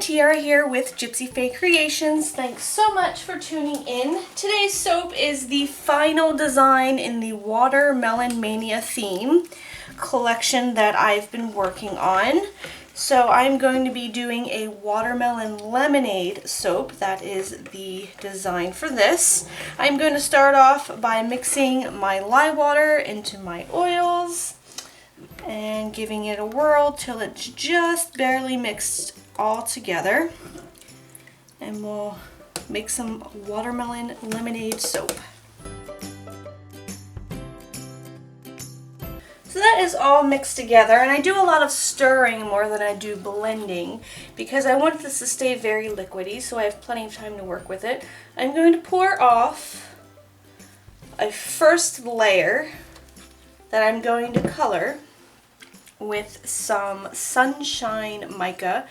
Tiara here with Gypsyfae Creations. Thanks so much for tuning in. Today's soap is the final design in the Watermelon Mania theme collection that I've been working on. So I'm going to be doing a watermelon lemonade soap. That is the design for this. I'm going to start off by mixing my lye water into my oils and giving it a whirl till it's just barely mixed all together, and we'll make some watermelon lemonade soap. So that is all mixed together, and I do a lot of stirring more than I do blending because I want this to stay very liquidy, so I have plenty of time to work with it. I'm going to pour off a first layer that I'm going to color with some Sunshine Mica,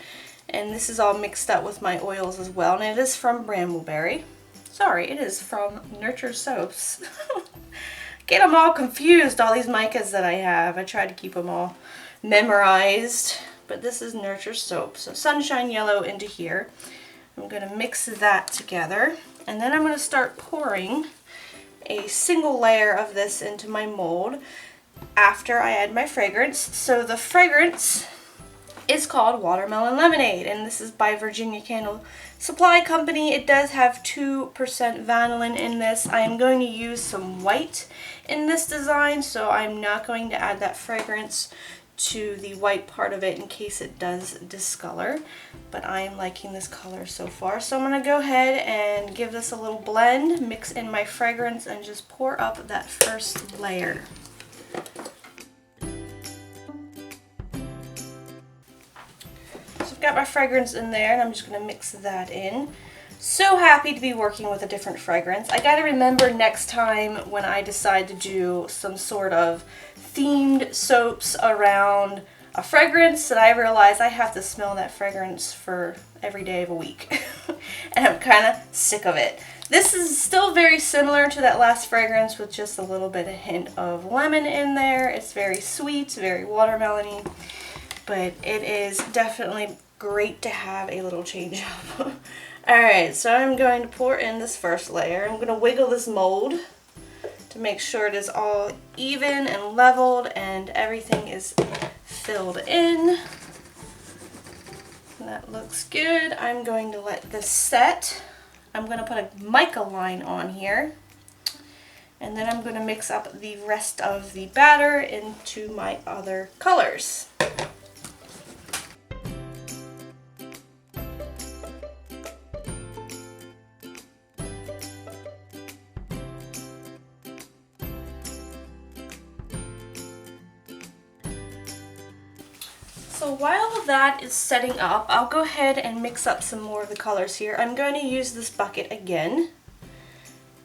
and this is all mixed up with my oils as well, and it is from Brambleberry. Sorry, it is from Nurture Soaps. Get them all confused, all these micas that I have. I try to keep them all memorized, but this is Nurture Soap. So Sunshine Yellow into here. I'm going to mix that together, and then I'm going to start pouring a single layer of this into my mold after I add my fragrance. So the fragrance is called Watermelon Lemonade, and this is by Virginia Candle Supply Company. It does have 2% vanillin in this. I am going to use some white in this design, so I'm not going to add that fragrance to the white part of it in case it does discolor, but I am liking this color so far. So I'm going to go ahead and give this a little blend, mix in my fragrance, and just pour up that first layer. Got my fragrance in there, and I'm just going to mix that in. So happy to be working with a different fragrance. I got to remember next time when I decide to do some sort of themed soaps around a fragrance that I realize I have to smell that fragrance for every day of a week. And I'm kind of sick of it. This is still very similar to that last fragrance with just a little bit of hint of lemon in there. It's very sweet, very watermelony, but it is definitely great to have a little change up. Alright, so I'm going to pour in this first layer. I'm going to wiggle this mold to make sure it is all even and leveled and everything is filled in. And that looks good. I'm going to let this set. I'm going to put a mica line on here, and then I'm going to mix up the rest of the batter into my other colors. So while that is setting up, I'll go ahead and mix up some more of the colors here. I'm going to use this bucket again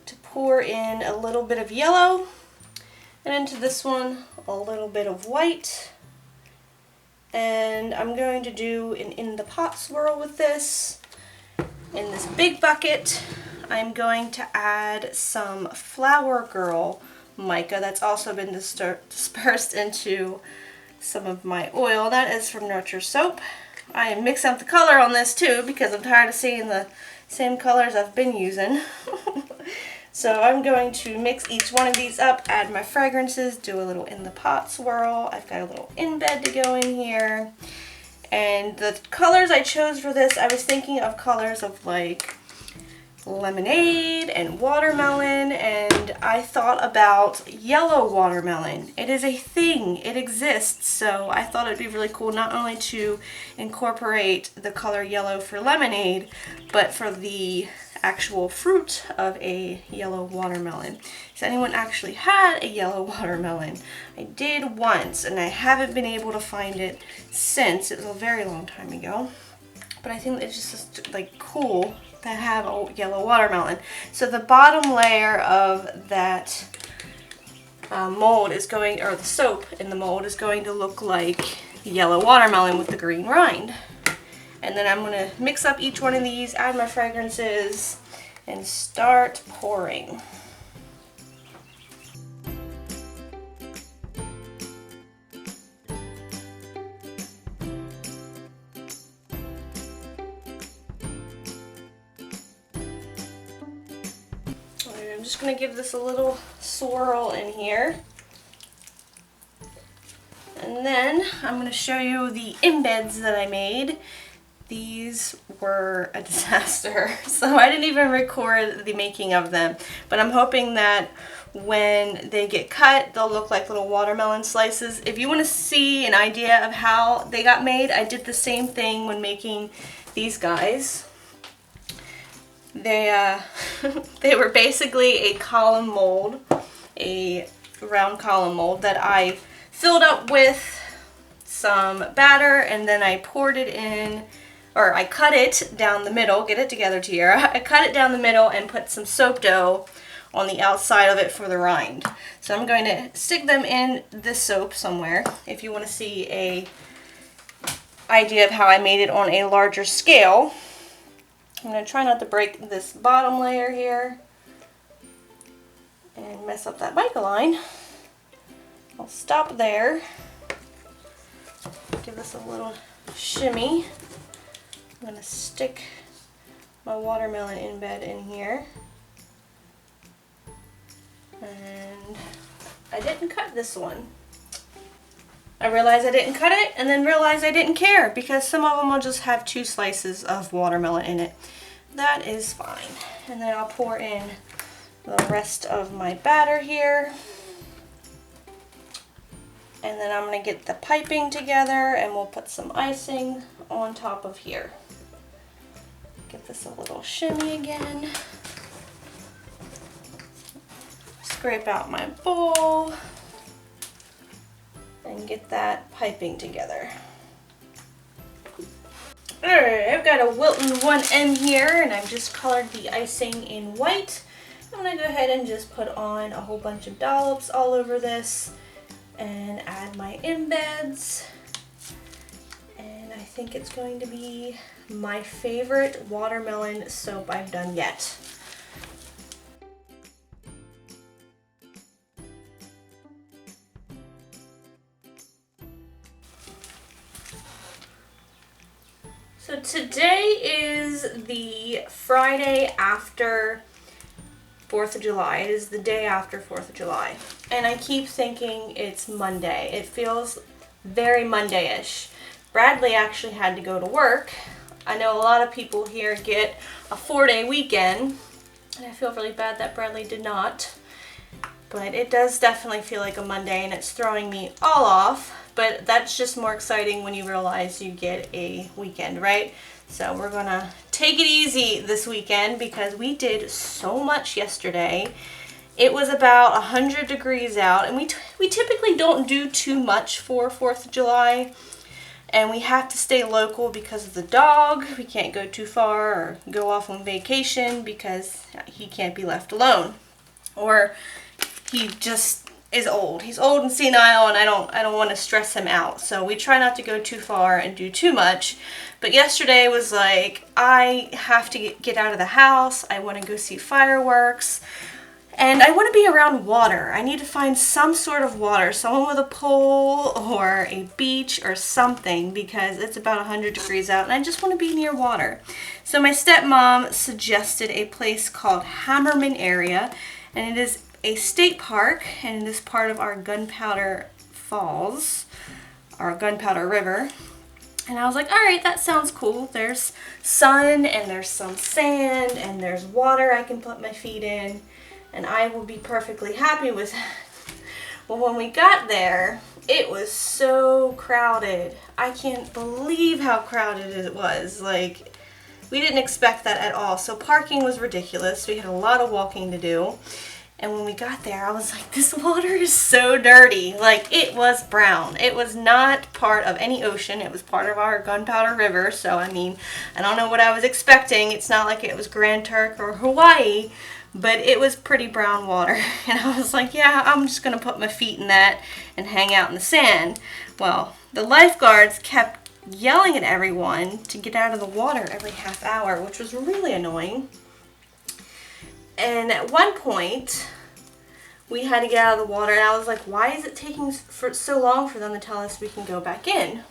to pour in a little bit of yellow, and into this one a little bit of white. And I'm going to do an in the pot swirl with this. In this big bucket, I'm going to add some Flower Girl mica that's also been dispersed into some of my oil. That is from Nurture Soap. I am mixing up the color on this too because I'm tired of seeing the same colors I've been using. So I'm going to mix each one of these up, add my fragrances, do a little in the pot swirl. I've got a little embed to go in here. And the colors I chose for this, I was thinking of colors of like lemonade and watermelon, and I thought about yellow watermelon. It is a thing, it exists, so I thought it'd be really cool not only to incorporate the color yellow for lemonade, but for the actual fruit of a yellow watermelon. Has anyone actually had a yellow watermelon? I did once, and I haven't been able to find it since. It was a very long time ago, but I think it's just like cool to have a yellow watermelon. So the bottom layer of that mold is going, or the soap in the mold is going to look like yellow watermelon with the green rind. And then I'm going to mix up each one of these, add my fragrances, and start pouring. I'm just going to give this a little swirl in here. And then I'm going to show you the embeds that I made. These were a disaster, so I didn't even record the making of them. But I'm hoping that when they get cut, they'll look like little watermelon slices. If you want to see an idea of how they got made, I did the same thing when making these guys. They they were basically a column mold, a round column mold that I filled up with some batter, and then I poured it in, or I cut it down the middle. Get it together, Tiara. I cut it down the middle and put some soap dough on the outside of it for the rind. So I'm going to stick them in this soap somewhere if you want to see a idea of how I made it on a larger scale. I'm going to try not to break this bottom layer here and mess up that Mica line. I'll stop there. Give this a little shimmy. I'm going to stick my watermelon embed in here. And I didn't cut this one. I realized I didn't cut it, and then realized I didn't care because some of them will just have 2 slices of watermelon in it. That is fine. And then I'll pour in the rest of my batter here. And then I'm going to get the piping together, and we'll put some icing on top of here. Give this a little shimmy again. Scrape out my bowl and get that piping together. Alright, I've got a Wilton 1M here, and I've just colored the icing in white. I'm going to go ahead and just put on a whole bunch of dollops all over this and add my embeds. And I think it's going to be my favorite watermelon soap I've done yet. So today is the Friday after 4th of July. It is the day after 4th of July. And I keep thinking it's Monday. It feels very Monday-ish. Bradley actually had to go to work. I know a lot of people here get a 4-day weekend, and I feel really bad that Bradley did not. But it does definitely feel like a Monday, and it's throwing me all off. But that's just more exciting when you realize you get a weekend, right? So we're gonna take it easy this weekend because we did so much yesterday. It was about 100 degrees out, and we typically don't do too much for 4th of July. And we have to stay local because of the dog. We can't go too far or go off on vacation because he can't be left alone. Or he just is old. He's old and senile, and I don't want to stress him out. So we try not to go too far and do too much. But yesterday was like, I have to get out of the house. I want to go see fireworks. And I want to be around water. I need to find some sort of water, someone with a pool or a beach or something, because it's about 100 degrees out and I just want to be near water. So my stepmom suggested a place called Hammerman area, and it is a state park, and it is part of our Gunpowder Falls, our Gunpowder River. And I was like, all right, that sounds cool. There's sun and there's some sand and there's water I can put my feet in, and I will be perfectly happy with that. Well, when we got there, it was so crowded. I can't believe how crowded it was. Like, we didn't expect that at all. So parking was ridiculous. We had a lot of walking to do. And when we got there, I was like, this water is so dirty. Like, it was brown. It was not part of any ocean. It was part of our Gunpowder River. So, I mean, I don't know what I was expecting. It's not like it was Grand Turk or Hawaii, but it was pretty brown water. And I was like, yeah, I'm just going to put my feet in that and hang out in the sand. Well, the lifeguards kept yelling at everyone to get out of the water every half hour, which was really annoying. And at one point, we had to get out of the water, and I was like, why is it taking for so long for them to tell us we can go back in?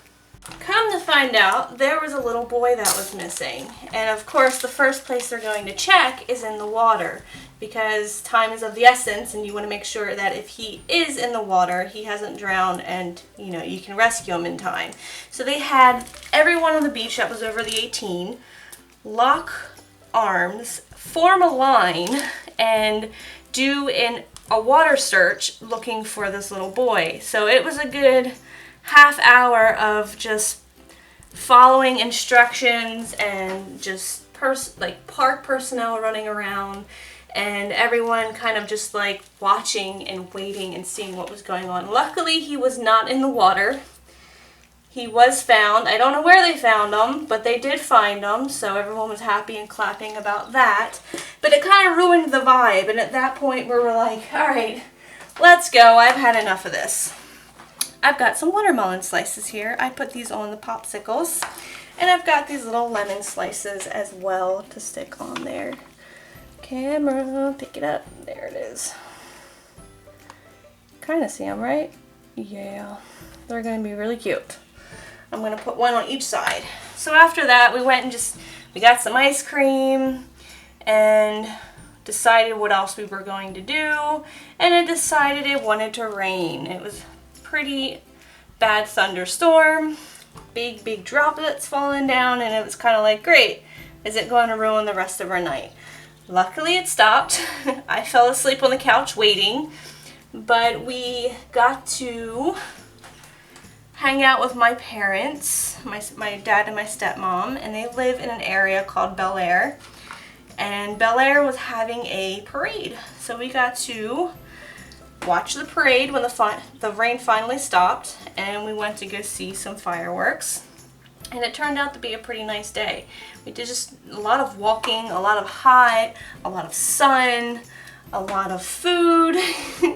Come to find out, there was a little boy that was missing. And of course, the first place they're going to check is in the water, because time is of the essence and you want to make sure that if he is in the water, he hasn't drowned and, you know, you can rescue him in time. So they had everyone on the beach that was over the 18 lock arms, form a line, and do a water search looking for this little boy. So it was a good half hour of just following instructions and just like park personnel running around and everyone kind of just like watching and waiting and seeing what was going on. Luckily, he was not in the water. He was found. I don't know where they found him, but they did find him, so everyone was happy and clapping about that. But it kind of ruined the vibe, and at that point we were like, all right, let's go. I've had enough of this. I've got some watermelon slices here. I put these on the popsicles, and I've got these little lemon slices as well to stick on there. Camera, pick it up. There it is. Kind of see them, right? Yeah, they're going to be really cute. I'm going to put one on each side. So after that, we went and we got some ice cream and decided what else we were going to do. And it decided it wanted to rain. It was pretty bad thunderstorm, big droplets falling down, and it was kind of like, great, is it going to ruin the rest of our night? Luckily it stopped. I fell asleep on the couch waiting, but we got to hang out with my parents, my dad and my stepmom, and they live in an area called Bel Air, and Bel Air was having a parade, so we got to watch the parade when the rain finally stopped, and we went to go see some fireworks, and it turned out to be a pretty nice day. We did just a lot of walking, a lot of hot, a lot of sun, a lot of food,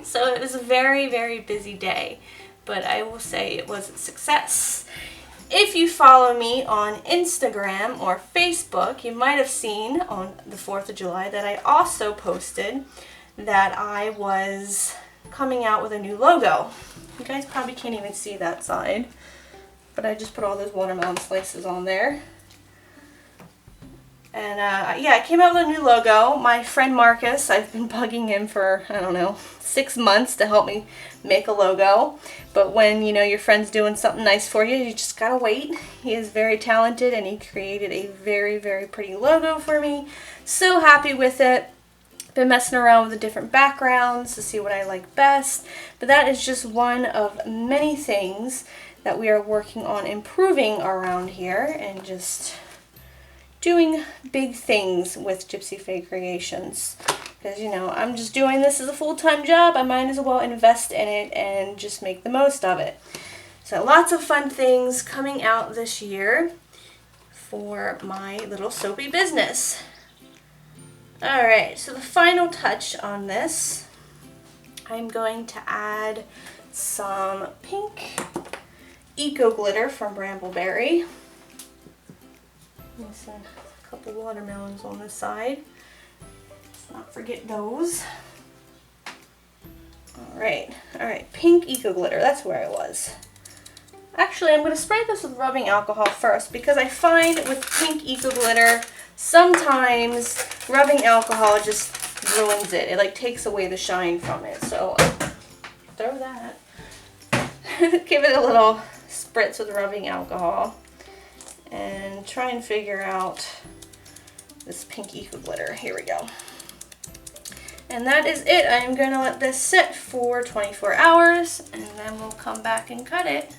so it was a very busy day, but I will say it was a success. If you follow me on Instagram or Facebook, you might have seen on the 4th of July that I also posted that I was coming out with a new logo. You guys probably can't even see that side, but I just put all those watermelon slices on there. And yeah, I came out with a new logo. My friend Marcus, I've been bugging him for, I don't know, 6 months to help me make a logo. But when, you know, your friend's doing something nice for you, you just gotta wait. He is very talented and he created a very pretty logo for me. So happy with it. Been messing around with the different backgrounds to see what I like best. But that is just one of many things that we are working on improving around here and just doing big things with Gypsyfae Creations. Because, you know, I'm just doing this as a full-time job. I might as well invest in it and just make the most of it. So lots of fun things coming out this year for my little soapy business. Alright, so the final touch on this, I'm going to add some pink Eco Glitter from Brambleberry. There's a couple watermelons on this side. Let's not forget those. Alright, pink Eco Glitter, that's where I was. Actually, I'm going to spray this with rubbing alcohol first because I find with pink Eco Glitter, sometimes rubbing alcohol just ruins it. It like takes away the shine from it. So throw that. Give it a little spritz with rubbing alcohol. And try and figure out this pink Eco Glitter. Here we go. And that is it. I'm going to let this sit for 24 hours and then we'll come back and cut it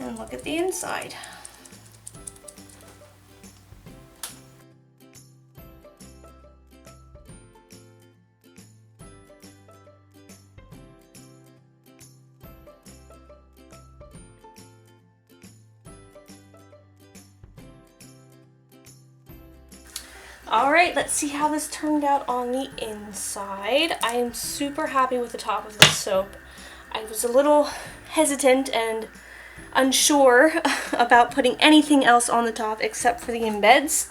and look at the inside. Alright, let's see how this turned out on the inside. I am super happy with the top of this soap. I was a little hesitant and unsure about putting anything else on the top except for the embeds,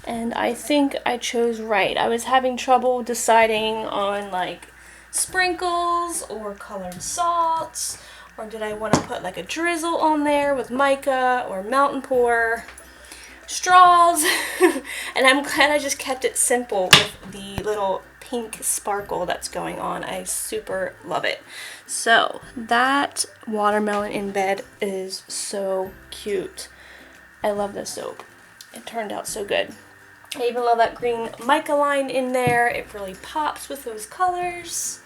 and I think I chose right. I was having trouble deciding on like sprinkles or colored salts Or did I want to put like a drizzle on there with mica or mountain pour, straws? And I'm glad I just kept it simple with the little pink sparkle that's going on. I super love it. So that watermelon in bed is so cute. I love this soap. It turned out so good. I even love that green mica line in there. It really pops with those colors.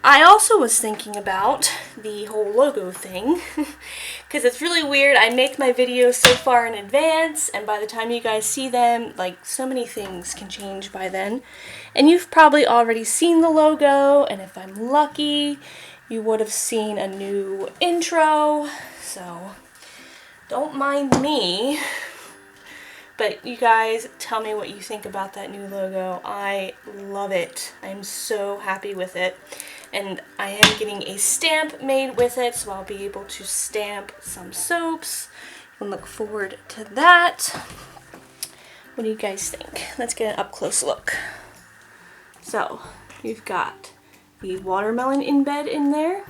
I also was thinking about the whole logo thing because it's really weird. I make my videos so far in advance, and by the time you guys see them, like, so many things can change by then. And you've probably already seen the logo, and if I'm lucky, you would have seen a new intro. So don't mind me. But you guys, tell me what you think about that new logo. I love it. I'm so happy with it. And I am getting a stamp made with it, so I'll be able to stamp some soaps. You can look forward to that. What do you guys think? Let's get an up-close look. So, you've got the watermelon in bed in there,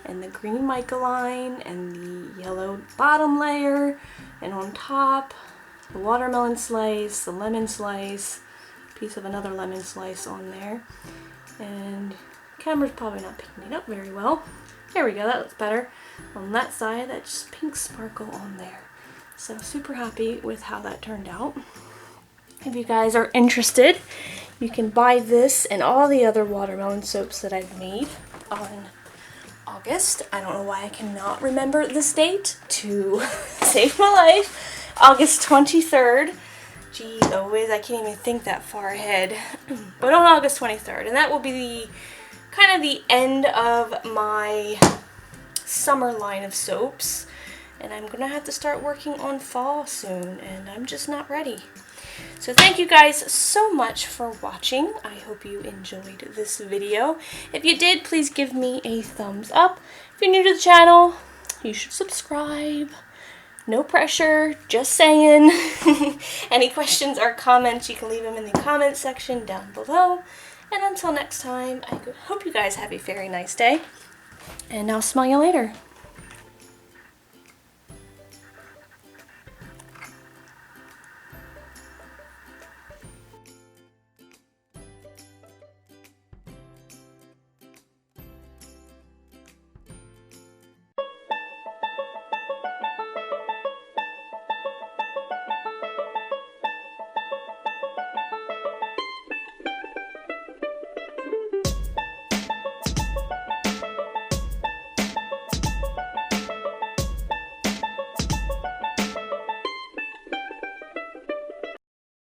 and the green mica line, and the yellow bottom layer, and on top, the watermelon slice, the lemon slice, piece of another lemon slice on there, and camera's probably not picking it up very well. There we go, that looks better. On that side, that's just pink sparkle on there. So super happy with how that turned out. If you guys are interested, you can buy this and all the other watermelon soaps that I've made on August. I don't know why I cannot remember this date to save my life. August 23rd. Geez, always, I can't even think that far ahead. But on August 23rd, and that will be the kind of the end of my summer line of soaps. And I'm gonna have to start working on fall soon, and I'm just not ready. So thank you guys so much for watching. I hope you enjoyed this video. If you did, please give me a thumbs up. If you're new to the channel, you should subscribe. No pressure, just saying. Any questions or comments, you can leave them in the comment section down below. And until next time, I hope you guys have a very nice day. And I'll smell you later.